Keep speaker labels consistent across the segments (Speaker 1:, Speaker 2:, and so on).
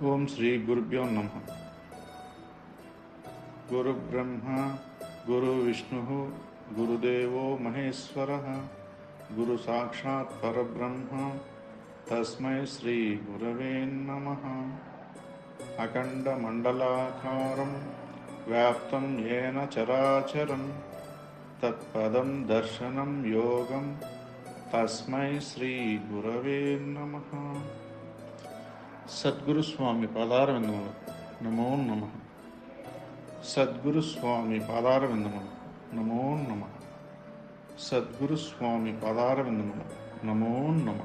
Speaker 1: ఓం శ్రీ గురుభ్యో నమ. గురు బ్రహ్మ గురు విష్ణు గురుదేవో మహేశ్వర గురు సాక్షాత్ పరబ్రహ్మ తస్మై శ్రీ గురవే నమ. అఖండ మండలాకారం వ్యాప్తం ఏన చరాచరం తత్పదం దర్శనం యోగం తస్మై శ్రీ గురవే నమ. సద్గురు స్వామి పాదారవిందములు నమో నమ. సద్గురు స్వామి పాదారవిందములు నమో నమ. సద్గురు స్వామి పాదారవిందములు నమో నమ.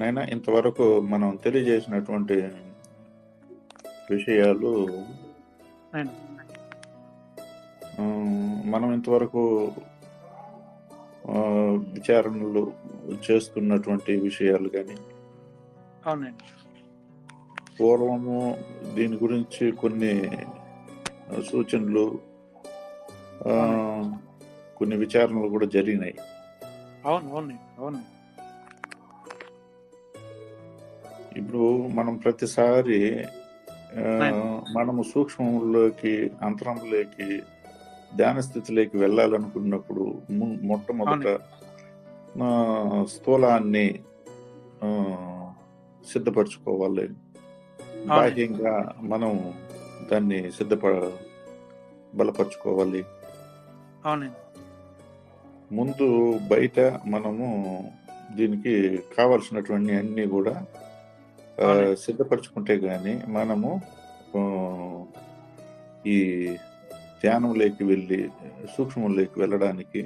Speaker 1: నైనా ఇంతవరకు మనం తెలియజేసినటువంటి విషయాలు మనం ఇంతవరకు విచారణలు చేస్తున్నటువంటి విషయాలు కానీ పూర్వము దీని గురించి కొన్ని సూచనలు కొన్ని విచారణలు కూడా జరిగినాయి. ఇప్పుడు మనం ప్రతిసారి మనము సూక్ష్మంలోకి అంతరంలోకి ధ్యాన స్థితిలోకి వెళ్ళాలనుకున్నప్పుడు మొట్టమొదట స్థూలాన్ని సిద్ధపరచుకోవాలి. బాహ్యంగా మనం దాన్ని బలపరచుకోవాలి. ముందు బయట మనము దీనికి కావలసినటువంటి అన్ని కూడా సిద్ధపరచుకుంటే గాని మనము ఈ ధ్యానంలోకి వెళ్ళి సూక్ష్మంలోకి వెళ్ళడానికి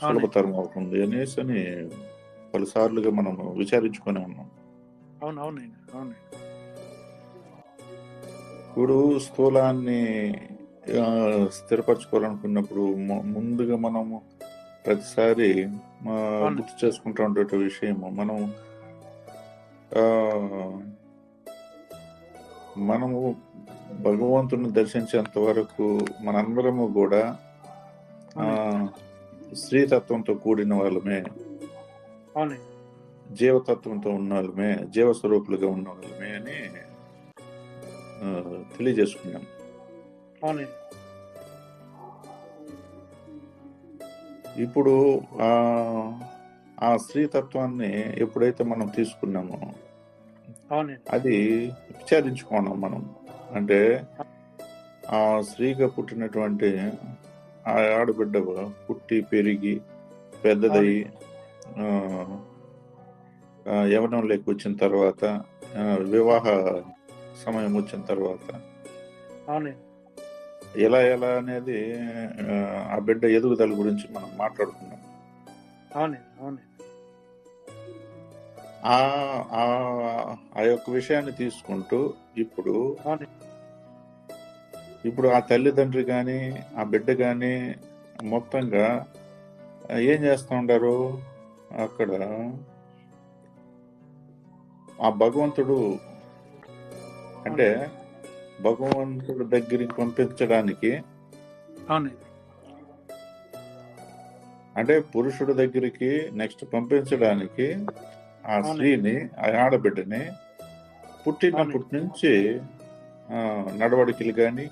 Speaker 1: సులభతరం అవుతుంది అనేసి అని పలుసార్లుగా మనం విచారించుకొని ఉన్నాం. ఇప్పుడు స్థూలాన్ని స్థిరపరచుకోవాలనుకున్నప్పుడు ముందుగా మనము ప్రతిసారి గుర్తు చేసుకుంటున్న విషయము మనము భగవంతుని దర్శించేంత వరకు మనందరము కూడా స్త్రీతత్వంతో కూడిన వాళ్ళమే, జీవతత్వంతో ఉన్న వాళ్ళమే, జీవస్వరూపులుగా ఉన్న వాళ్ళమే అని తెలియజేసుకున్నాం. ఇప్పుడు ఆ స్త్రీతత్వాన్ని ఎప్పుడైతే మనం తీసుకున్నామో అది విచారించుకున్నాం మనం. అంటే ఆ స్త్రీగా పుట్టినటువంటి ఆ ఆడబిడ్డ పుట్టి పెరిగి పెద్దదయ్యి యవ్వనంలోకి వచ్చిన తర్వాత వివాహ సమయం వచ్చిన తర్వాత ఎలా అనేది ఆ బిడ్డ ఎదుగుదల గురించి మనం మాట్లాడుకున్నాం. ఆ యొక్క విషయాన్ని తీసుకుంటూ ఇప్పుడు ఆ తల్లిదండ్రి కానీ ఆ బిడ్డ కానీ మొత్తంగా ఏం చేస్తూ ఉంటారు, అక్కడ ఆ భగవంతుడు అంటే భగవంతుడి దగ్గరికి పంపించడానికి, అంటే పురుషుడి దగ్గరికి నెక్స్ట్ పంపించడానికి ఆ స్త్రీని, ఆ ఆడబిడ్డని పుట్టినప్పటి నుంచి నడవడికలు కానీ,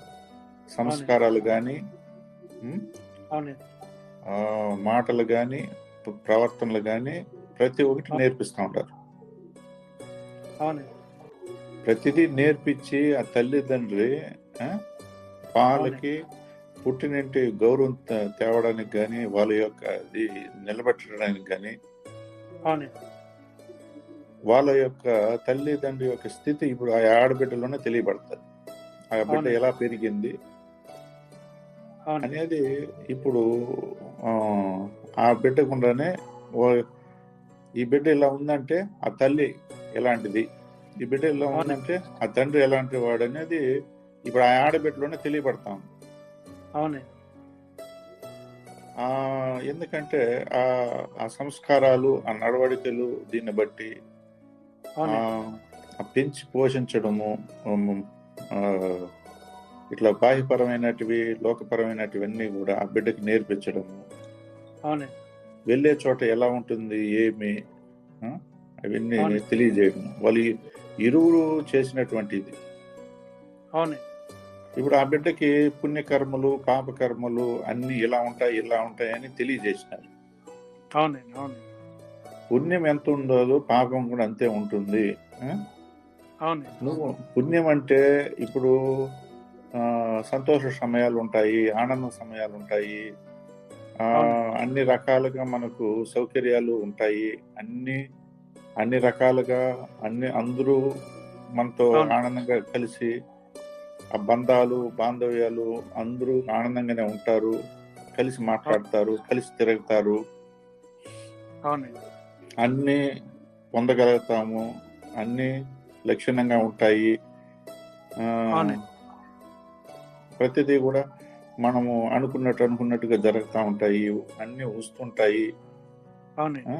Speaker 1: సంస్కారాలు కానీ, మాటలు కానీ, ప్రవర్తనలు కానీ ప్రతి ఒక్కటి నేర్పిస్తూ ఉంటారు. ప్రతిదీ నేర్పించి ఆ తల్లిదండ్రి వాళ్ళకి పుట్టినంటి గౌరవం తేవడానికి కానీ, వాళ్ళ యొక్క అది నిలబెట్టడానికి కానీ, వాళ్ళ యొక్క తల్లిదండ్రి యొక్క స్థితి ఇప్పుడు ఆ ఆడబిడ్డలోనే తెలియబడుతుంది. ఆ బిడ్డ ఎలా పెరిగింది అనేది ఇప్పుడు ఆ బిడ్డకుండానే ఈ బిడ్డ ఇలా ఉందంటే ఆ తల్లి ఎలాంటిది, ఈ బిడ్డ ఎలా ఉందంటే ఆ తండ్రి ఎలాంటి వాడు అనేది ఇప్పుడు ఆ ఆడబిడ్డలోనే తెలియబడతాం. ఎందుకంటే ఆ సంస్కారాలు, ఆ నడవడికలు దీన్ని బట్టి పెంచి పోషించడము, ఆ, ఇట్లా బాహ్యపరమైనటివి, లోకపరమైనటివన్నీ కూడా ఆ బిడ్డకి నేర్పించడము,
Speaker 2: అవునండి.
Speaker 1: వెళ్ళే చోట ఎలా ఉంటుంది, ఏమి, ఆ, అవన్నీ
Speaker 2: అవునండి.
Speaker 1: తెలియజేయడం వాళ్ళు ఇరువురు చేసినటువంటిది.
Speaker 2: అవునండి.
Speaker 1: ఇప్పుడు ఆ బిడ్డకి పుణ్యకర్మలు, పాపకర్మలు అన్ని ఇలా ఉంటాయి, ఇలా ఉంటాయని తెలియజేసినారు.
Speaker 2: అవునండి. అవునండి.
Speaker 1: పుణ్యం ఎంత ఉండదో పాపం కూడా అంతే ఉంటుంది.
Speaker 2: అవునండి.
Speaker 1: నువ్వు పుణ్యం అంటే ఇప్పుడు సంతోష సమయాలు ఉంటాయి, ఆనంద సమయాలు ఉంటాయి,
Speaker 2: అవునండి.
Speaker 1: అన్ని రకాలుగా మనకు సౌకర్యాలు ఉంటాయి, అన్ని అన్ని రకాలుగా అందరూ మనతో
Speaker 2: అవునండి.
Speaker 1: ఆనందంగా కలిసి ఆ బంధాలు, బాంధవ్యాలు అందరూ ఆనందంగానే ఉంటారు, కలిసి మాట్లాడతారు, కలిసి తిరుగుతారు,
Speaker 2: అవునండి.
Speaker 1: అన్నీ పొందగలుగుతాము, అన్నీ లక్షణంగా ఉంటాయి.
Speaker 2: అవునండి.
Speaker 1: ప్రతిదీ కూడా మనము అనుకున్నట్టుగా జరుగుతూ ఉంటాయి, అన్నీ వస్తుంటాయి.
Speaker 2: అవునండి.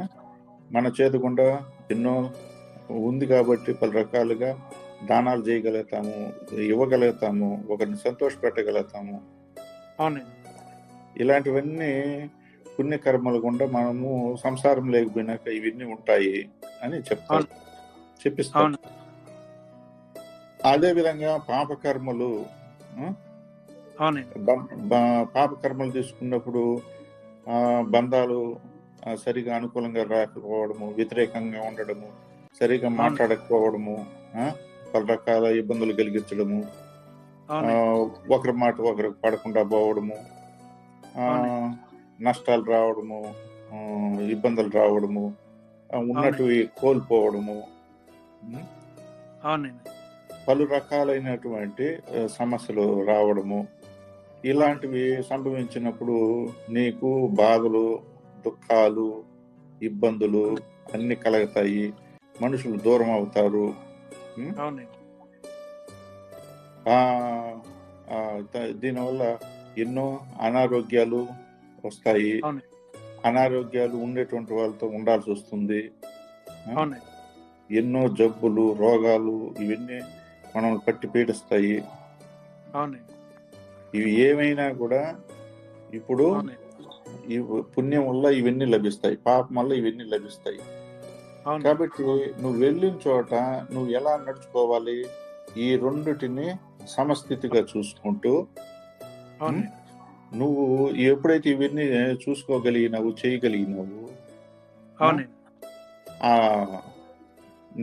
Speaker 1: మన చేతి గుండా ఎన్నో ఉంది కాబట్టి పలు రకాలుగా దానాలు చేయగలుగుతాము, ఇవ్వగలుగుతాము, ఒకరిని సంతోషపెట్టగలుగుతాము.
Speaker 2: అవునండి.
Speaker 1: ఇలాంటివన్నీ పుణ్యకర్మలు గుండా మనము సంసారం లేకపోయినాక ఇవన్నీ ఉంటాయి అని చెప్తారు, చెప్పిస్తారు.
Speaker 2: అవును.
Speaker 1: అదేవిధంగా పాపకర్మలు,
Speaker 2: అవునండి.
Speaker 1: పాపకర్మలు తీసుకున్నప్పుడు బంధాలు సరిగా అనుకూలంగా రాకపోవడము, వ్యతిరేకంగా ఉండడము, సరిగా మాట్లాడకపోవడము, పలు రకాల ఇబ్బందులు కలిగించడము, ఒకరి మాట ఒకరికి పడకుండా పోవడము, నష్టాలు రావడము, ఇబ్బందులు రావడము, ఉన్నటివి కోల్పోవడము, పలు రకాలైనటువంటి సమస్యలు రావడము, ఇలాంటివి సంభవించినప్పుడు నీకు బాధలు, దుఃఖాలు, ఇబ్బందులు అన్ని కలుగుతాయి, మనుషులు దూరం అవుతారు. దీనివల్ల ఎన్నో అనారోగ్యాలు వస్తాయి, అనారోగ్యాలు ఉండేటువంటి వాళ్ళతో ఉండాల్సి వస్తుంది, ఎన్నో జబ్బులు, రోగాలు ఇవన్నీ మనం పట్టి పీడిస్తాయి. ఇవి ఏమైనా కూడా ఇప్పుడు ఈ పుణ్యం వల్ల ఇవన్నీ లభిస్తాయి, పాపం వల్ల ఇవన్నీ లభిస్తాయి. కాబట్టి నువ్వు వెళ్ళిన చోట నువ్వు ఎలా నడుచుకోవాలి, ఈ రెండిటిని సమస్థితిగా చూసుకుంటూ నువ్వు ఎప్పుడైతే ఇవన్నీ చూసుకోగలిగినావు, చేయగలిగినావు,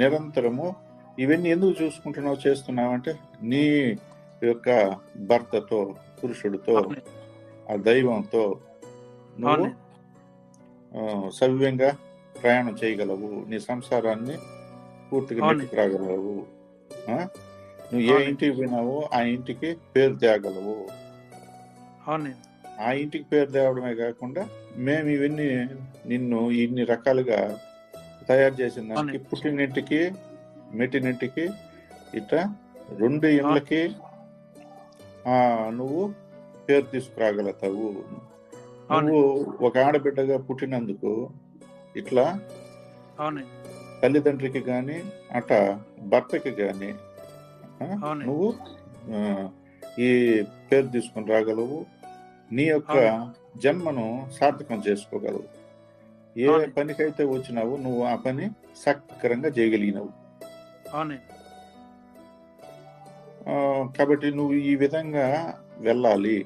Speaker 1: నిరంతరము ఇవన్నీ ఎందుకు చూసుకుంటున్నావు, చేస్తున్నావు అంటే నీ యొక్క భర్తతో, పురుషుడితో, ఆ దైవంతో నువ్వు సవ్యంగా ప్రయాణం చేయగలవు, నీ సంసారాన్ని పూర్తిగా నెట్టుకురాగలవు. నువ్వు ఏ ఇంటికి పోయినావో ఆ ఇంటికి పేరు తేగలవు. ఆ ఇంటికి పేరు తేవడమే కాకుండా మేము ఇవన్నీ నిన్ను ఇన్ని రకాలుగా తయారు చేసిన దానికి పుట్టినింటికి, మెట్టినింటికి, ఇట్లా రెండు ఇళ్ళకి నువ్వు పేరు తీసుకురాగలుగుతావు. నువ్వు ఒక ఆడబిడ్డగా పుట్టినందుకు ఇట్లా తల్లిదండ్రికి గాని అట భర్తకి గాని నువ్వు ఈ పేరు తీసుకుని రాగలవు, నీ యొక్క జన్మను సార్థకం చేసుకోగలవు. ఏ పనికైతే వచ్చినావు నువ్వు ఆ పని సక్రంగా చేయగలిగినవు. కాబట్టి నువ్వు ఈ విధంగా వెళ్ళాలి,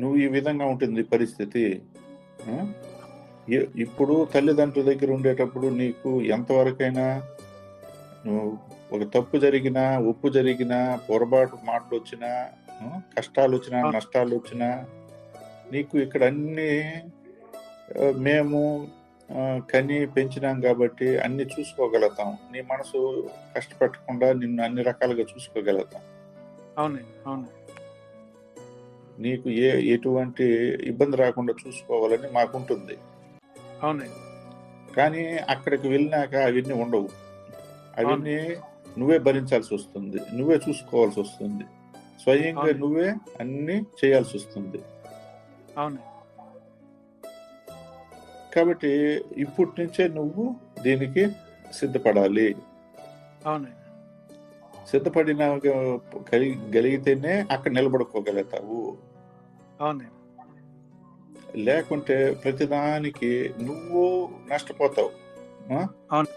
Speaker 1: నువ్వు ఈ విధంగా ఉంటుంది పరిస్థితి. ఇప్పుడు తల్లిదండ్రుల దగ్గర ఉండేటప్పుడు నీకు ఎంతవరకైనా నువ్వు ఒక తప్పు జరిగినా, ఉప్పు జరిగినా, పొరపాటు మాటలు వచ్చినా, కష్టాలు వచ్చినా, నష్టాలు వచ్చినా, నీకు ఇక్కడ అన్ని మేము కని పెంచినాం కాబట్టి అన్ని చూసుకోగలుగుతాం, నీ మనసు కష్టపెట్టకుండా నిన్ను అన్ని రకాలుగా చూసుకోగలుగుతాం. నీకు ఎటువంటి ఇబ్బంది రాకుండా చూసుకోవాలని మాకుంటుంది. కానీ అక్కడికి వెళ్ళినాక అవన్నీ ఉండవు, అవన్నీ నువ్వే భరించాల్సి వస్తుంది, నువ్వే చూసుకోవాల్సి వస్తుంది, స్వయంగా నువ్వే అన్ని చేయాల్సి వస్తుంది. కాబట్టి ఇప్పటి నుంచే నువ్వు దీనికి సిద్ధపడాలి.
Speaker 2: అవునండి.
Speaker 1: సిద్ధపడిన గలిగితేనే అక్కడ నిలబడుకోగలుగుతావు.
Speaker 2: అవునండి.
Speaker 1: లేకుంటే ప్రతిదానికి నువ్వు నష్టపోతావు. ఆ?
Speaker 2: అవును.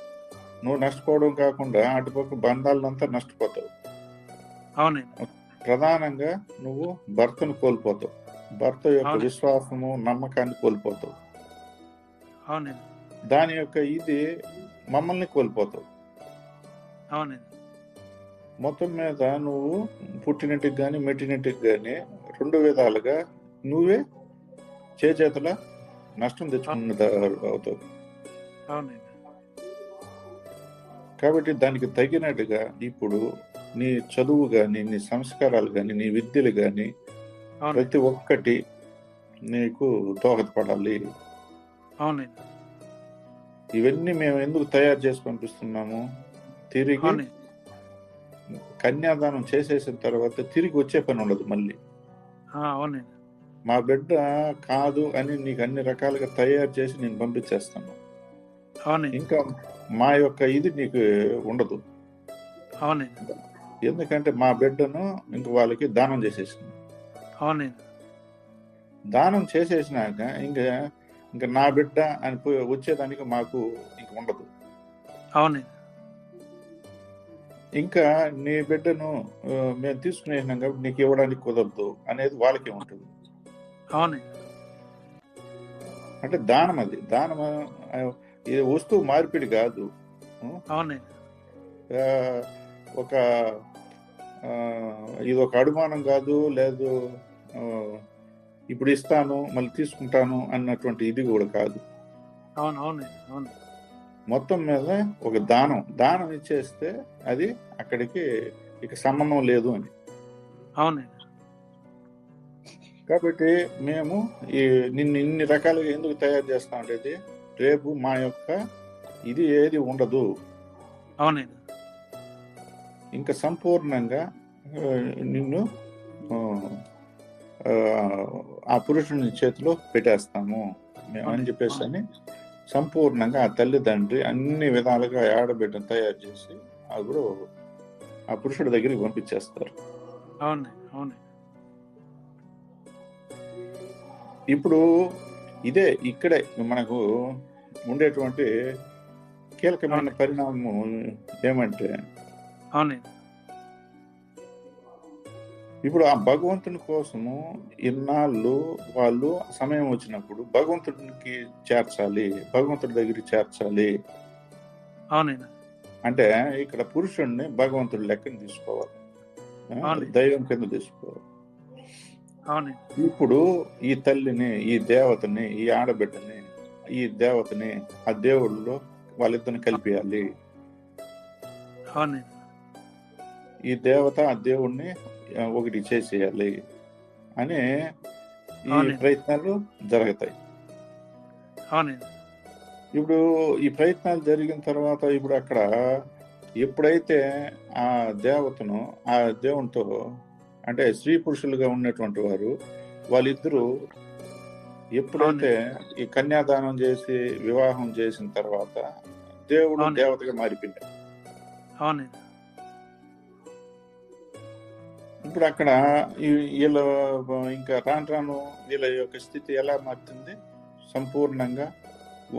Speaker 1: నువ్వు నష్టపోవడం కాకుండా అటుపక్క బంధాలంతా నష్టపోతావు.
Speaker 2: అవునండి.
Speaker 1: ప్రధానంగా నువ్వు భర్తను కోల్పోతావు. భర్త యొక్క
Speaker 2: అవునండి.
Speaker 1: విశ్వాసము, నమ్మకాన్ని కోల్పోతావు.
Speaker 2: అవునండి.
Speaker 1: దాని యొక్క ఇది మమ్మల్ని కోల్పోతావు.
Speaker 2: అవునండి.
Speaker 1: మొత్తం మీద నువ్వు పుట్టినట్టుకు కానీ మెట్టినట్టుకు కానీ 2 విధాలుగా నువ్వే చేతుల నష్టం తెచ్చుకున్న అవుతావు.
Speaker 2: అవునండి.
Speaker 1: కాబట్టి దానికి తగినట్టుగా ఇప్పుడు నీ చదువు కానీ, నీ సంస్కారాలు కానీ, నీ విద్యలు కానీ
Speaker 2: అవునండి.
Speaker 1: ప్రతి ఒక్కటి నీకు దోహదపడాలి.
Speaker 2: అవునండి.
Speaker 1: ఇవన్నీ మేము ఎందుకు తయారు చేసి పంపిస్తున్నాము? తిరిగి
Speaker 2: అవునండి.
Speaker 1: కన్యాదానం చేసేసిన తర్వాత తిరిగి వచ్చే పని ఉండదు మళ్ళీ.
Speaker 2: అవునండి.
Speaker 1: మా బిడ్డ కాదు అని నీకు అన్ని రకాలుగా తయారు చేసి నేను పంపించేస్తాను.
Speaker 2: అవునండి.
Speaker 1: ఇంకా మా యొక్క ఇది నీకు ఉండదు.
Speaker 2: అవునండి.
Speaker 1: ఎందుకంటే మా బిడ్డను ఇంక వాళ్ళకి దానం చేసేసింది.
Speaker 2: అవునండి.
Speaker 1: దానం చేసేసినాక ఇంకా నా బిడ్డ అని వచ్చేదానికి మాకు ఇంక ఉండదు.
Speaker 2: అవునండి.
Speaker 1: ఇంకా నీ బిడ్డను మేము తీసుకునేసినాం కాబట్టి నీకు ఇవ్వడానికి కుదరదు అనేది వాళ్ళకే ఉంటుంది.
Speaker 2: అవునండి.
Speaker 1: అంటే దానం, అది దానం. ఇది వస్తువు మార్పిడి కాదు.
Speaker 2: అవునండి.
Speaker 1: ఒక ఇది ఒక అనుమానం కాదు, లేదు ఇప్పుడు ఇస్తాను మళ్ళీ తీసుకుంటాను అన్నటువంటి ఇది కూడా కాదు.
Speaker 2: అవునండి. అవును.
Speaker 1: మొత్తం మీద ఒక దానం ఇచ్చేస్తే అది అక్కడికి ఇక సంబంధం లేదు అని.
Speaker 2: అవునండి.
Speaker 1: కాబట్టి మేము నిన్ను ఇన్ని రకాలుగా ఎందుకు తయారు చేస్తాం అంటే రేపు మా యొక్క ఇది ఏది ఉండదు.
Speaker 2: అవునండి.
Speaker 1: ఇంకా సంపూర్ణంగా నిన్ను ఆ పురుషుని చేతిలో పెట్టేస్తాము మేము అని చెప్పేసి అని సంపూర్ణంగా ఆ తల్లిదండ్రి అన్ని విధాలుగా ఆడబిడ్డను తయారు చేసి అప్పుడు ఆ పురుషుడి దగ్గరికి పంపించేస్తారు.
Speaker 2: అవునండి. అవునండి.
Speaker 1: ఇప్పుడు ఇక్కడే మనకు ఉండేటువంటి కీలకమైన పరిణామం ఏమంటే,
Speaker 2: అవునండి.
Speaker 1: ఇప్పుడు ఆ భగవంతుని కోసము ఇన్నాళ్ళు వాళ్ళు సమయం వచ్చినప్పుడు భగవంతుడికి చేర్చాలి, భగవంతుడి దగ్గరికి చేర్చాలి.
Speaker 2: అవునండి.
Speaker 1: అంటే ఇక్కడ పురుషుడిని భగవంతుడి లెక్కను తీసుకోవాలి, దైవం కింద తీసుకోవాలి.
Speaker 2: అవునండి.
Speaker 1: ఇప్పుడు ఈ తల్లిని, ఈ దేవతని, ఈ ఆడబిడ్డని, ఈ దేవతని ఆ దేవుళ్ళలో వాళ్ళిద్దరిని కలిపేయాలి.
Speaker 2: అవునండి.
Speaker 1: ఈ దేవత ఆ దేవుణ్ణి ఒకటి చేసేయాలి అని ఈ ప్రయత్నాలు జరుగుతాయి.
Speaker 2: అవునండి.
Speaker 1: ఇప్పుడు ఈ ప్రయత్నాలు జరిగిన తర్వాత ఇప్పుడు అక్కడ ఎప్పుడైతే ఆ దేవతను ఆ దేవునితో అంటే స్త్రీ పురుషులుగా ఉన్నటువంటి వారు వాళ్ళిద్దరూ ఎప్పుడైతే ఈ కన్యాదానం చేసి వివాహం చేసిన తర్వాత దేవుడు దేవతగా మారిపోయాడు.
Speaker 2: అవునండి.
Speaker 1: ఇప్పుడు అక్కడ వీళ్ళ ఇంకా రాను వీళ్ళ యొక్క స్థితి ఎలా మారుతుంది? సంపూర్ణంగా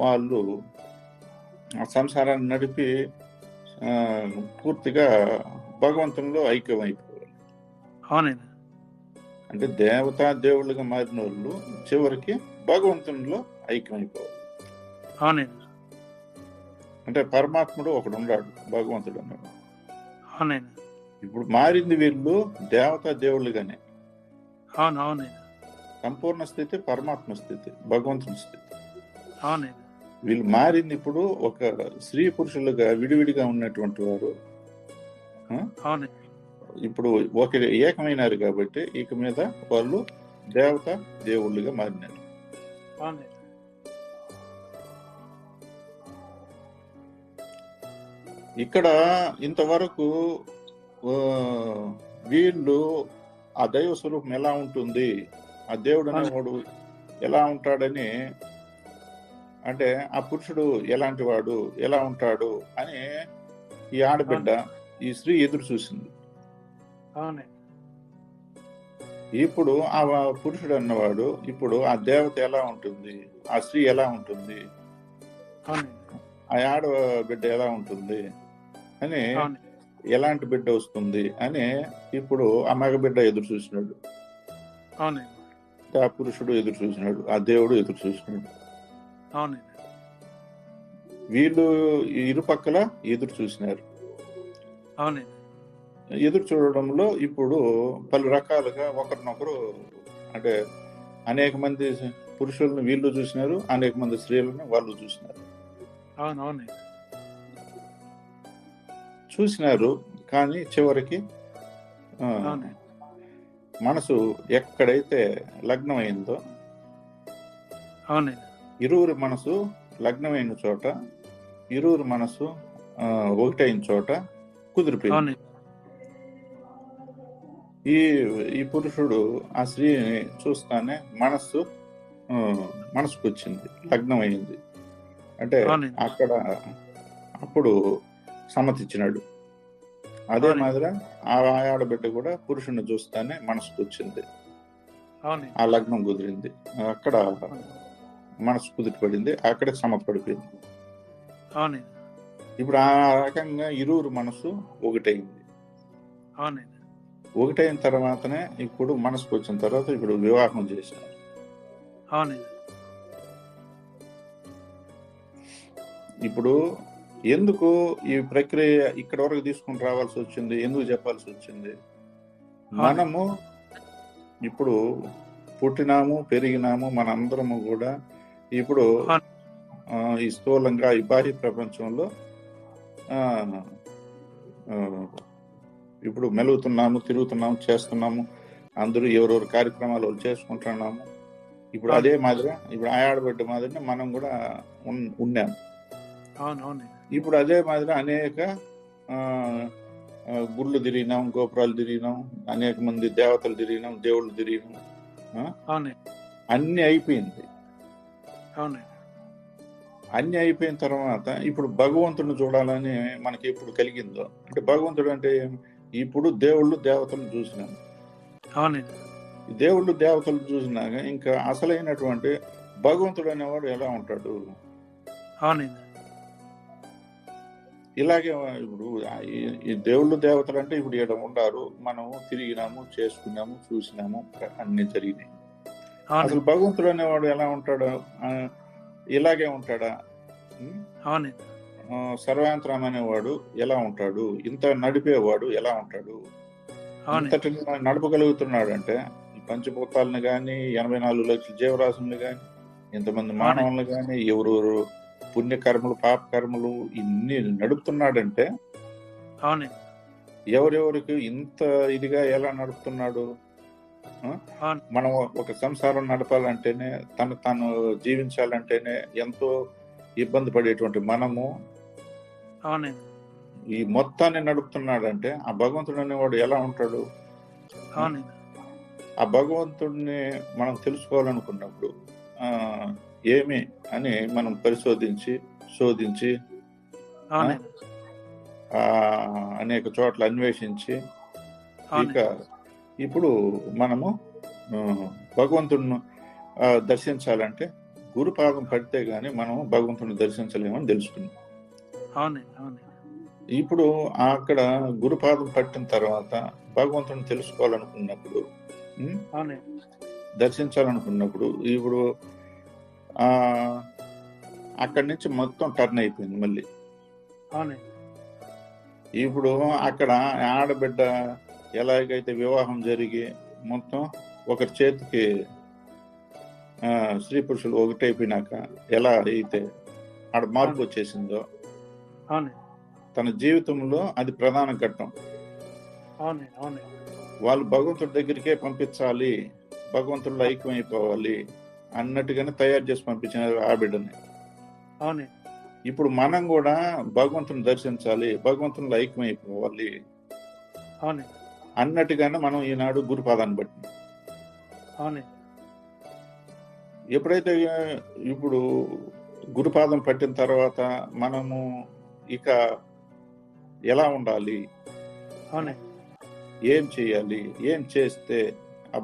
Speaker 1: వాళ్ళు ఆ సంసారాన్ని నడిపి పూర్తిగా భగవంతునిలో ఐక్యమైపోవాలి.
Speaker 2: అవునండి.
Speaker 1: అంటే దేవతా దేవుళ్ళుగా మారిన వాళ్ళు చివరికి భగవంతునిలో ఐక్యమైపోవాలి.
Speaker 2: అవునండి.
Speaker 1: అంటే పరమాత్ముడు ఒకడు ఉన్నాడు, భగవంతుడు అన్నాడు.
Speaker 2: అవునండి.
Speaker 1: ఇప్పుడు మారింది వీళ్ళు దేవతా దేవుళ్ళుగానే.
Speaker 2: అవునండి.
Speaker 1: సంపూర్ణ స్థితి పరమాత్మ స్థితి, భగవంతుని స్థితి.
Speaker 2: అవునండి.
Speaker 1: వీళ్ళు మారింది ఇప్పుడు ఒక స్త్రీ పురుషులుగా విడివిడిగా ఉన్నటువంటి వారు ఇప్పుడు ఒక ఏకమైనారు కాబట్టి ఇక మీద వాళ్ళు దేవత దేవుళ్ళుగా మారినారు. ఇక్కడ ఇంతవరకు వీళ్ళు ఆ దైవ స్వరూపం ఎలా ఉంటుంది, ఆ దేవుడు అనేవాడు ఎలా ఉంటాడని అంటే ఆ పురుషుడు ఎలాంటి వాడు, ఎలా ఉంటాడు అని ఈ ఆడబిడ్డ, ఈ స్త్రీ ఎదురు చూసింది.
Speaker 2: అవునండి.
Speaker 1: ఇప్పుడు ఆ పురుషుడు అన్నవాడు ఇప్పుడు ఆ దేవత ఎలా ఉంటుంది, ఆ స్త్రీ ఎలా ఉంటుంది,
Speaker 2: అవునండి.
Speaker 1: ఆ ఆడబిడ్డ ఎలా ఉంటుంది అని,
Speaker 2: అవునండి.
Speaker 1: ఎలాంటి బిడ్డ వస్తుంది అని ఇప్పుడు ఆ మగబిడ్డ ఎదురు చూసినాడు.
Speaker 2: అవునండి.
Speaker 1: ఆ పురుషుడు ఎదురు చూసినాడు, ఆ దేవుడు ఎదురు చూసినాడు.
Speaker 2: అవునండి.
Speaker 1: వీళ్ళు ఇరుపక్కల ఎదురు చూసినారు.
Speaker 2: అవునండి.
Speaker 1: ఎదురు చూడడంలో ఇప్పుడు పలు రకాలుగా ఒకరినొకరు, అంటే అనేక మంది పురుషులను వీళ్ళు చూసినారు, అనేక మంది స్త్రీలను వాళ్ళు చూసినారు.
Speaker 2: అవునవునండి.
Speaker 1: చూసినారు కానీ చివరికి ఆ,
Speaker 2: అవునండి.
Speaker 1: మనసు ఎక్కడైతే లగ్నమైందో,
Speaker 2: అవునండి.
Speaker 1: ఇరువురి మనసు లగ్నమైన చోట, ఇరువురి మనసు ఒకటైన చోట కుదిరిపోయింది.
Speaker 2: అవునండి.
Speaker 1: ఈ ఈ పురుషుడు ఆ స్త్రీని చూస్తానే మనసుకు వచ్చింది, లగ్నమైంది. అంటే
Speaker 2: అవునండి.
Speaker 1: అక్కడ అప్పుడు సమ్మతిచ్చినాడు. అదే
Speaker 2: అవునండి.
Speaker 1: మాదిరి ఆ ఆడబిడ్డ కూడా పురుషుని చూస్తానే మనసుకు వచ్చింది,
Speaker 2: అవునండి.
Speaker 1: ఆ లగ్నం కుదిరింది. అక్కడ మనసు కుదిరిపడింది, అక్కడ సమపడిపోయింది.
Speaker 2: అవునండి.
Speaker 1: ఇప్పుడు ఆ రకంగా ఇరువురు మనసు ఒకటైంది.
Speaker 2: అవునండి.
Speaker 1: ఒకటైన తర్వాతనే ఇప్పుడు మనసుకు వచ్చిన తర్వాత ఇప్పుడు వివాహం చేసినారు.
Speaker 2: అవునండి.
Speaker 1: ఇప్పుడు ఎందుకు ఈ ప్రక్రియ ఇక్కడ వరకు తీసుకుని రావాల్సి వచ్చింది, ఎందుకు చెప్పాల్సి వచ్చింది? మనము ఇప్పుడు పుట్టినాము, పెరిగినాము, మనందరము కూడా ఇప్పుడు ఈ స్థూలంగా ఈ బాహ్య ప్రపంచంలో ఇప్పుడు మెలుగుతున్నాము, తిరుగుతున్నాము, చేస్తున్నాము. అందరూ ఎవరెవరు కార్యక్రమాలు వాళ్ళు చేసుకుంటున్నాము. ఇప్పుడు అదే మాదిరి, ఇప్పుడు ఆడబిడ్డ మాదిరి మనం కూడా ఉన్నాము. ఇప్పుడు అదే మాదిరి అనేక గుళ్ళు తిరిగినాం, గోపురాలు తిరిగినాం, అనేక మంది దేవతలు తిరిగినాం, దేవుళ్ళు తిరిగినాం. అన్ని అయిపోయింది. అన్ని అయిపోయిన తర్వాత ఇప్పుడు భగవంతుడిని చూడాలని మనకి ఎప్పుడు కలిగిందో, అంటే భగవంతుడు అంటే ఇప్పుడు దేవుళ్ళు దేవతలను చూసినాము. దేవుళ్ళు దేవతలు చూసినాక ఇంకా అసలైనటువంటి భగవంతుడు అనేవాడు ఎలా ఉంటాడు? ఇలాగే ఇప్పుడు ఈ దేవుళ్ళు దేవతలు అంటే ఇప్పుడు ఇక్కడ ఉండారు, మనము తిరిగినాము, చేసుకున్నాము, చూసినాము, అన్ని జరిగినాయి. అసలు భగవంతుడు అనేవాడు ఎలా ఉంటాడు? ఇలాగే ఉంటాడా? సర్వాంతరం అనేవాడు ఎలా ఉంటాడు? ఇంత నడిపేవాడు ఎలా ఉంటాడు? ఇంతటి నడపగలుగుతున్నాడు అంటే ఈ పంచభూతాలను కానీ, 84 లక్షల జీవరాశులను కానీ, ఇంతమంది మానవులను కానీ, ఎవరెవరు పుణ్యకర్మలు, పాపకర్మలు ఇన్ని నడుపుతున్నాడంటే ఎవరెవరికి ఇంత ఇదిగా ఎలా నడుపుతున్నాడు? మనం ఒక సంసారం నడపాలంటేనే, తాను జీవించాలంటేనే ఎంతో ఇబ్బంది పడేటువంటి మనము ఈ మొత్తాన్ని నడుపుతున్నాడంటే ఆ భగవంతుడు అనేవాడు ఎలా ఉంటాడు? ఆ భగవంతుడిని మనం తెలుసుకోవాలనుకున్నప్పుడు ఏమి అని మనం పరిశోధించి, శోధించి, అనేక చోట్ల అన్వేషించి, ఇక ఇప్పుడు మనము భగవంతుడిని దర్శించాలంటే గురుపాదం పడితే గాని మనం భగవంతుడిని దర్శించలేమని తెలుసుకున్నాం. ఇప్పుడు అక్కడ గురుపాదం పట్టిన తర్వాత భగవంతుడిని తెలుసుకోవాలనుకున్నప్పుడు, దర్శించాలనుకున్నప్పుడు ఇప్పుడు అక్కడి నుంచి మొత్తం టర్న్ అయిపోయింది మళ్ళీ. ఇప్పుడు అక్కడ ఆడబిడ్డ ఎలాగైతే వివాహం జరిగి మొత్తం ఒకరి చేతికి స్త్రీ పురుషులు ఒకటైపోయినాక ఎలా అయితే ఆడ మార్పు వచ్చేసిందో, తన జీవితంలో అది ప్రధాన ఘట్టం. వాళ్ళు భగవంతుడి దగ్గరికే పంపించాలి, భగవంతుడిలో ఐక్యమైపోవాలి అన్నట్టుగానే తయారు చేసి పంపించినారు ఆ బిడ్డని. ఇప్పుడు మనం కూడా భగవంతుని దర్శించాలి, భగవంతునిలో ఐక్యమైపోవాలి అన్నట్టుగానే మనం ఈనాడు గురుపాదాన్ని బట్టి ఎప్పుడైతే ఇప్పుడు గురుపాదం పట్టిన తర్వాత మనము ఇక ఎలా ఉండాలి,
Speaker 2: అవునండి.
Speaker 1: ఏం చేయాలి, ఏం చేస్తే ఆ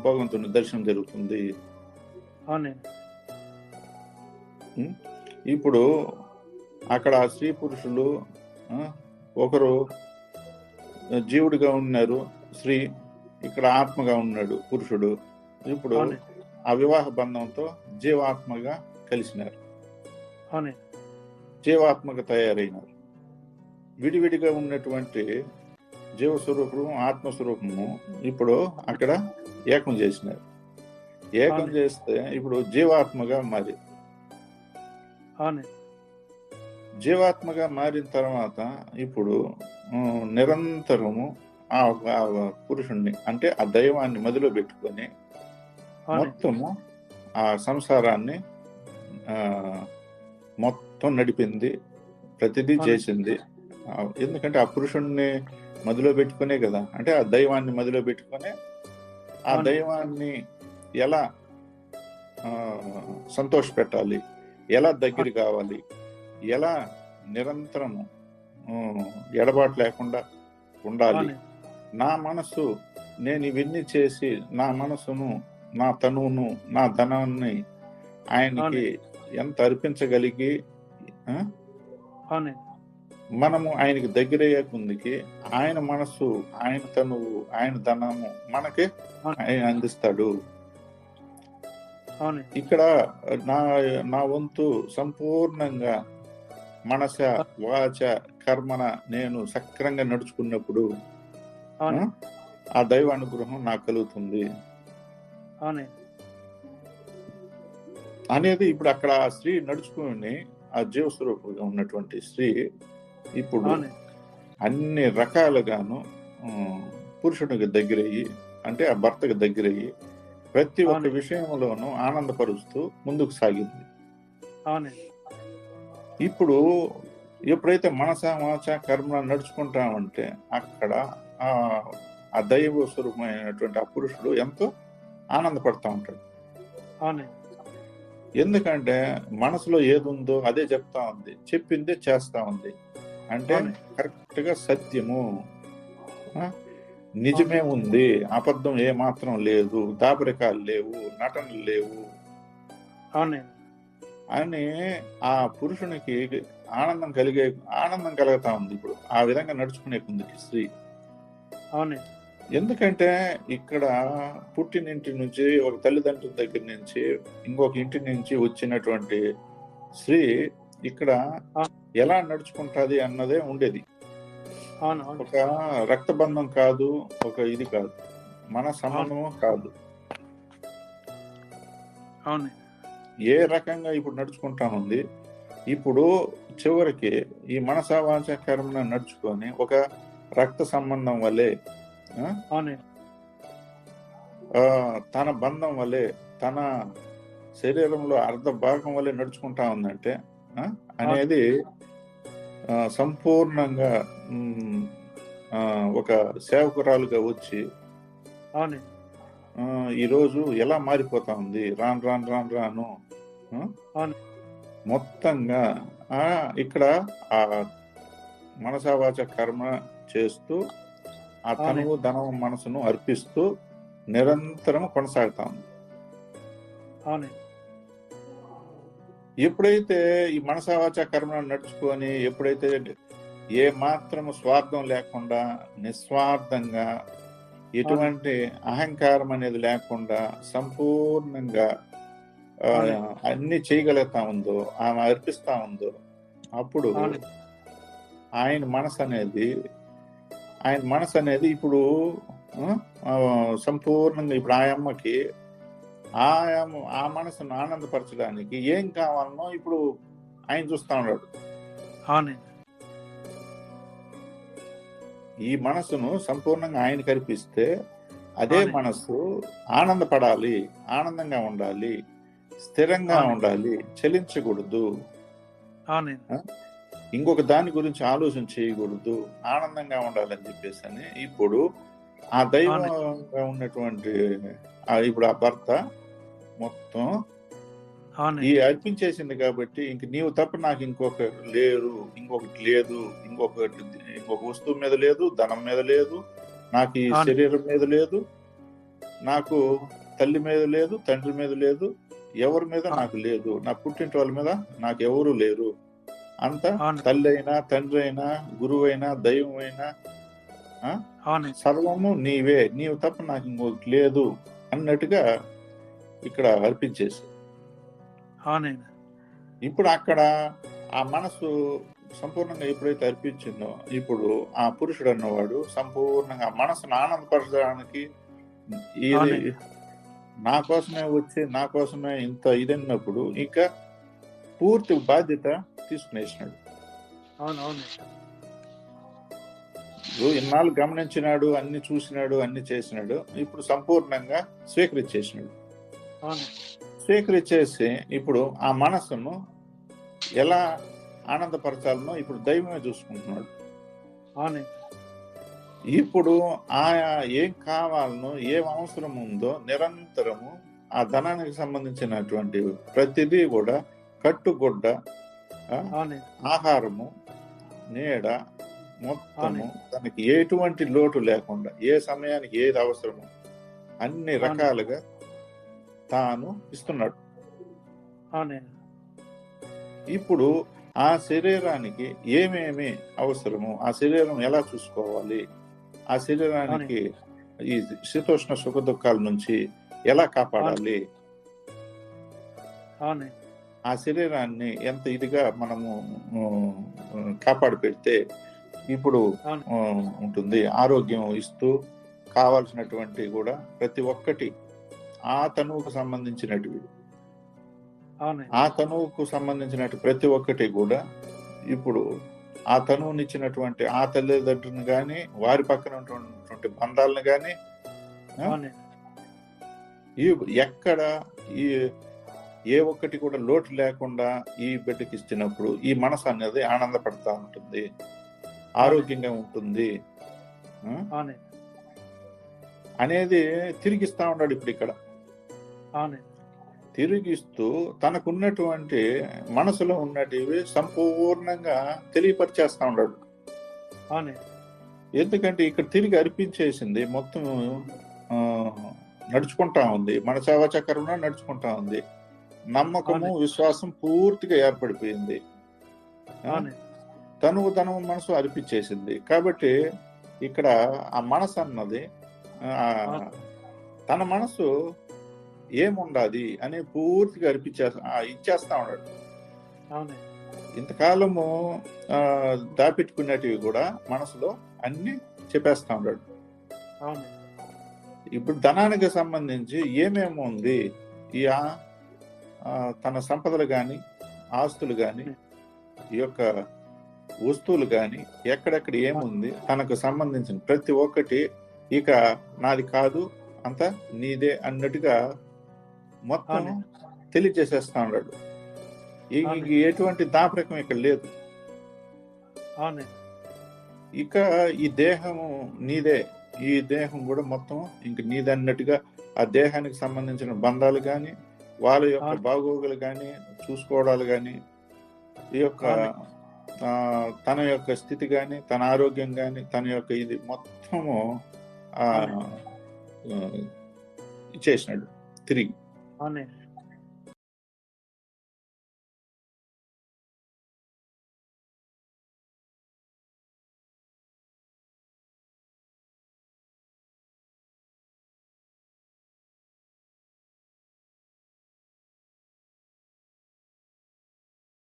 Speaker 1: భగవంతుని దర్శనం జరుగుతుంది.
Speaker 2: అవునండి.
Speaker 1: ఉం? ఇప్పుడు అక్కడ ఆ స్త్రీ పురుషులు ఒకరు జీవుడిగా ఉన్నారు స్త్రీ, ఇక్కడ ఆత్మగా ఉన్నాడు పురుషుడు. ఇప్పుడు
Speaker 2: అవునండి.
Speaker 1: ఆ వివాహ బంధంతో జీవాత్మగా కలిసినారు,
Speaker 2: అవునండి.
Speaker 1: జీవాత్మగా తయారైనారు. విడివిడిగా ఉన్నటువంటి జీవస్వరూపము ఆత్మస్వరూపము ఇప్పుడు అక్కడ ఏకం చేసినారు. ఏకం
Speaker 2: అవునండి.
Speaker 1: చేస్తే ఇప్పుడు జీవాత్మగా మారి,
Speaker 2: అవునండి.
Speaker 1: జీవాత్మగా మారిన తర్వాత ఇప్పుడు నిరంతరము ఆ ఆ పురుషుణ్ణి అంటే ఆ దైవాన్ని మదిలో పెట్టుకొని
Speaker 2: అవునండి.
Speaker 1: మొత్తము ఆ సంసారాన్ని ఆ, మొత్తం నడిపింది, ప్రతిదీ
Speaker 2: అవునండి.
Speaker 1: చేసింది. ఎందుకంటే ఆ పురుషుణ్ణి మదిలో పెట్టుకునే కదా, అంటే ఆ దైవాన్ని మదిలో పెట్టుకొని ఆ
Speaker 2: అవునండి.
Speaker 1: దైవాన్ని ఎలా సంతోష పెట్టాలి, ఎలా దగ్గర కావాలి, ఎలా నిరంతరము ఎడబాటు లేకుండా ఉండాలి.
Speaker 2: అవునండి.
Speaker 1: నా మనసు, నేను ఇవన్నీ చేసి నా మనసును, నా తనువును, నా ధనాన్ని ఆయనకి
Speaker 2: అవునండి.
Speaker 1: ఎంత అర్పించగలిగి ఆ,
Speaker 2: అవునండి.
Speaker 1: మనము ఆయనకి దగ్గరయ్యే ముందుకి ఆయన మనసు, ఆయన తనువు, ఆయన ధనము మనకి
Speaker 2: అవును.
Speaker 1: ఆయన అందిస్తాడు.
Speaker 2: అవునండి.
Speaker 1: ఇక్కడ నా నా వంతు సంపూర్ణంగా మనస వాచ కర్మన నేను సక్రంగా నడుచుకున్నప్పుడు
Speaker 2: అవునండి.
Speaker 1: ఆ దైవ అనుగ్రహం నాకు కలుగుతుంది
Speaker 2: అవునండి.
Speaker 1: అనేది. ఇప్పుడు అక్కడ ఆ స్త్రీ నడుచుకుని ఆ జీవస్వరూపంగా ఉన్నటువంటి స్త్రీ ఇప్పుడు
Speaker 2: అవునండి.
Speaker 1: అన్ని రకాలుగాను పురుషుడికి దగ్గరయ్యి, అంటే ఆ భర్తకి దగ్గరయ్యి ప్రతి ఒక్క
Speaker 2: అవునండి.
Speaker 1: విషయంలోనూ ఆనందపరుస్తూ ముందుకు సాగింది.
Speaker 2: అవునండి.
Speaker 1: ఇప్పుడు ఎప్పుడైతే మనస వాచ కర్మ నడుచుకుంటామంటే అక్కడ ఆ దైవ స్వరూపమైనటువంటి ఆ పురుషుడు ఎంతో ఆనందపడతా ఉంటాడు.
Speaker 2: అవునండి.
Speaker 1: ఎందుకంటే మనసులో ఏది ఉందో అదే చెప్తా ఉంది, చెప్పిందే చేస్తా ఉంది. అంటే
Speaker 2: అవునండి.
Speaker 1: కరెక్ట్ గా సత్యము, నిజమే ఉంది, అబద్ధం ఏ మాత్రం లేదు, దాపరికాలు లేవు, నటనలు లేవు
Speaker 2: అవునండి.
Speaker 1: అని ఆ పురుషునికి ఆనందం కలుగుతా ఉంది. ఇప్పుడు ఆ విధంగా నడుచుకునే ముందుకి స్త్రీ.
Speaker 2: అవునండి.
Speaker 1: ఎందుకంటే ఇక్కడ పుట్టినింటి నుంచి, ఒక తల్లిదండ్రుల దగ్గర నుంచి, ఇంకొక ఇంటి నుంచి వచ్చినటువంటి స్త్రీ ఇక్కడ ఎలా నడుచుకుంటాది అన్నదే ఉండేది.
Speaker 2: అవును.
Speaker 1: ఒక రక్తబంధం కాదు, ఒక ఇది కాదు, మన సంబంధము కాదు.
Speaker 2: అవును.
Speaker 1: ఏ రకంగా ఇప్పుడు నడుచుకుంటా ఉంది. ఇప్పుడు చివరికి ఈ మనసావాచ కర్మను నడుచుకొని ఒక రక్త సంబంధం వలె తన బంధం వలె, తన శరీరంలో అర్ధ భాగం వలె నడుచుకుంటా ఉందంటే అనేది సంపూర్ణంగా ఒక సేవకురాలుగా వచ్చి ఈరోజు ఎలా మారిపోతా ఉంది. రాను మొత్తంగా ఇక్కడ ఆ మనసావాచ కర్మ చేస్తూ ఆ తనువు ధనం మనసును అర్పిస్తూ నిరంతరం కొనసాగుతా ఉంది. ఎప్పుడైతే ఈ మనసావాచ కర్మను నడుచుకొని, ఎప్పుడైతే ఏ మాత్రము స్వార్థం లేకుండా నిస్వార్థంగా, ఎటువంటి అహంకారం అనేది లేకుండా సంపూర్ణంగా అన్ని చేయగలుగుతా ఉందో, ఆమె అర్పిస్తా ఉందో, అప్పుడు ఆయన మనసు అనేది ఇప్పుడు సంపూర్ణంగా ఇప్పుడు ఆయమ్మకి ఆ మనసును ఆనందపరచడానికి ఏం కావాలనో ఇప్పుడు ఆయన చూస్తా ఉన్నాడు. ఈ మనసును సంపూర్ణంగా ఆయన కల్పిస్తే అదే మనసు ఆనందపడాలి, ఆనందంగా ఉండాలి, స్థిరంగా ఉండాలి, చలించకూడదు, ఇంకొక దాని గురించి ఆలోచన చేయకూడదు, ఆనందంగా ఉండాలని చెప్పేసి అని ఇప్పుడు ఆ దైవంగా ఉన్నటువంటి ఇప్పుడు ఆ భర్త మొత్తం ఈ
Speaker 2: అవునండి.
Speaker 1: అర్పించేసింది కాబట్టి ఇంక నీవు తప్ప నాకు ఇంకొకటి లేరు, ఇంకొకటి లేదు, ఇంకొక వస్తువు మీద లేదు, ధనం మీద లేదు, నాకు ఈ
Speaker 2: అవును.
Speaker 1: శరీరం మీద లేదు, నాకు తల్లి మీద లేదు, తండ్రి మీద లేదు, ఎవరి మీద
Speaker 2: అవును.
Speaker 1: నాకు లేదు, నా పుట్టింటి వాళ్ళ మీద నాకు ఎవరు లేరు. అంతా
Speaker 2: అవును.
Speaker 1: తల్లి అయినా, తండ్రి అయినా, గురువైనా, దైవం అయినా ఆ,
Speaker 2: అవునండి.
Speaker 1: సర్వము నీవే, నీవు తప్ప నాకు ఇంకొకటి లేదు అన్నట్టుగా ఇక్కడ అర్పించేసి
Speaker 2: అవునండి.
Speaker 1: ఇప్పుడు అక్కడ ఆ మనసు సంపూర్ణంగా ఎప్పుడైతే అర్పించిందో ఇప్పుడు ఆ పురుషుడు అన్నవాడు సంపూర్ణంగా ఆ మనసును ఆనందపరచడానికి ఇది
Speaker 2: అవునండి.
Speaker 1: నా కోసమే వచ్చి నా కోసమే ఇంత ఇదన్నప్పుడు ఇంకా పూర్తి బాధ్యత తీసుకునేసినాడు.
Speaker 2: అవును. అవునండి.
Speaker 1: ఇప్పుడు ఇన్నాళ్ళు గమనించినాడు, అన్ని చూసినాడు, అన్ని చేసినాడు, ఇప్పుడు సంపూర్ణంగా స్వీకరించేసినాడు.
Speaker 2: అవునండి.
Speaker 1: స్వీకరించేసి ఇప్పుడు ఆ మనస్సును ఎలా ఆనందపరచాలనో ఇప్పుడు దైవమే చూసుకుంటున్నాడు.
Speaker 2: అవునండి.
Speaker 1: ఇప్పుడు ఆయా ఏం కావాలనో ఏం అవసరం ఉందో నిరంతరము ఆ ధనానికి సంబంధించినటువంటి ప్రతిదీ కూడా కట్టుగుడ్డ, ఆ,
Speaker 2: అవునండి.
Speaker 1: ఆహారము, నీడ మొత్తము
Speaker 2: అవునండి.
Speaker 1: తనకి ఎటువంటి లోటు లేకుండా ఏ సమయానికి ఏది అవసరమో అన్ని
Speaker 2: అవునండి.
Speaker 1: రకాలుగా తాను ఇస్తున్నాడు.
Speaker 2: అవునండి.
Speaker 1: ఇప్పుడు ఆ శరీరానికి ఏమేమి అవసరము, ఆ శరీరం ఎలా చూసుకోవాలి, ఆ
Speaker 2: అవునండి.
Speaker 1: శరీరానికి ఈ శీతోష్ణ సుఖ దుఃఖాల నుంచి ఎలా
Speaker 2: అవును.
Speaker 1: కాపాడాలి,
Speaker 2: అవునండి.
Speaker 1: ఆ శరీరాన్ని ఎంత ఇదిగా మనము కాపాడి పెడితే ఇప్పుడు
Speaker 2: అవును.
Speaker 1: ఉంటుంది, ఆరోగ్యం ఇస్తూ కావాల్సినటువంటి కూడా ప్రతి ఒక్కటి ఆ తనువుకు సంబంధించినటివి,
Speaker 2: అవునండి.
Speaker 1: ఆ తనువుకు సంబంధించినట్టు ప్రతి ఒక్కటి కూడా ఇప్పుడు ఆ తనువునిచ్చినటువంటి ఆ తల్లిదండ్రులను కానీ వారి పక్కన ఉన్నటువంటి బంధాలను కానీ
Speaker 2: అవునండి.
Speaker 1: ఈ ఎక్కడ ఈ ఏ ఒక్కటి కూడా లోటు లేకుండా ఈ బిడ్డకి ఇచ్చినప్పుడు ఈ మనసు అనేది ఆనందపడతా ఉంటుంది,
Speaker 2: అవునండి.
Speaker 1: ఆరోగ్యంగా ఉంటుంది ఆ,
Speaker 2: అవునండి.
Speaker 1: అనేది తిరిగిస్తా ఉన్నాడు ఇప్పుడు ఇక్కడ.
Speaker 2: అవునండి.
Speaker 1: తిరిగిస్తూ తనకున్నటువంటి మనసులో ఉన్నటివి సంపూర్ణంగా తెలియపరిచేస్తా ఉన్నాడు.
Speaker 2: అవునండి.
Speaker 1: ఎందుకంటే ఇక్కడ తిరిగి అర్పించేసింది మొత్తం ఆ, నడుచుకుంటా ఉంది, మన సేవా చక్రంలో నడుచుకుంటా ఉంది, నమ్మకము
Speaker 2: అవునండి.
Speaker 1: విశ్వాసం పూర్తిగా ఏర్పడిపోయింది. ఆ,
Speaker 2: అవునండి.
Speaker 1: తను మనసు అర్పించేసింది కాబట్టి ఇక్కడ ఆ మనసు అన్నది ఆ,
Speaker 2: అవును.
Speaker 1: తన మనసు ఏముండాది అని పూర్తిగా ఇచ్చేస్తా ఉన్నాడు.
Speaker 2: అవునండి.
Speaker 1: ఇంతకాలము ఆ, దాపెట్టుకునేటివి కూడా మనసులో అన్ని చెప్పేస్తా ఉన్నాడు.
Speaker 2: అవునండి.
Speaker 1: ఇప్పుడు ధనానికి సంబంధించి ఏమేమి ఉంది, ఈ తన సంపదలు కానీ ఆస్తులు కానీ ఈ యొక్క వస్తువులు కానీ ఎక్కడెక్కడ ఏముంది తనకు సంబంధించిన ప్రతి ఒక్కటి ఇక నాది కాదు, అంతా నీదే అన్నట్టుగా మొత్తం
Speaker 2: అవునండి.
Speaker 1: తెలియజేసేస్తా ఉన్నాడు.
Speaker 2: అవునండి.
Speaker 1: ఎటువంటి దాపరికం ఇక్కడ లేదు.
Speaker 2: అవునండి.
Speaker 1: ఇక ఈ దేహము నీదే, ఈ దేహం కూడా మొత్తం ఇంక నీదే అన్నట్టుగా ఆ దేహానికి సంబంధించిన బంధాలు కానీ వాళ్ళ యొక్క
Speaker 2: అవును.
Speaker 1: బాగోగులు కానీ చూసుకోవడాలు కానీ ఈ యొక్క
Speaker 2: అవునండి.
Speaker 1: తన యొక్క స్థితి కానీ తన ఆరోగ్యం కానీ తన యొక్క ఇది మొత్తము ఆ,
Speaker 2: అవునండి.
Speaker 1: ఆ, ఇచ్చేసినాడు తిరిగి.
Speaker 2: అవునండి.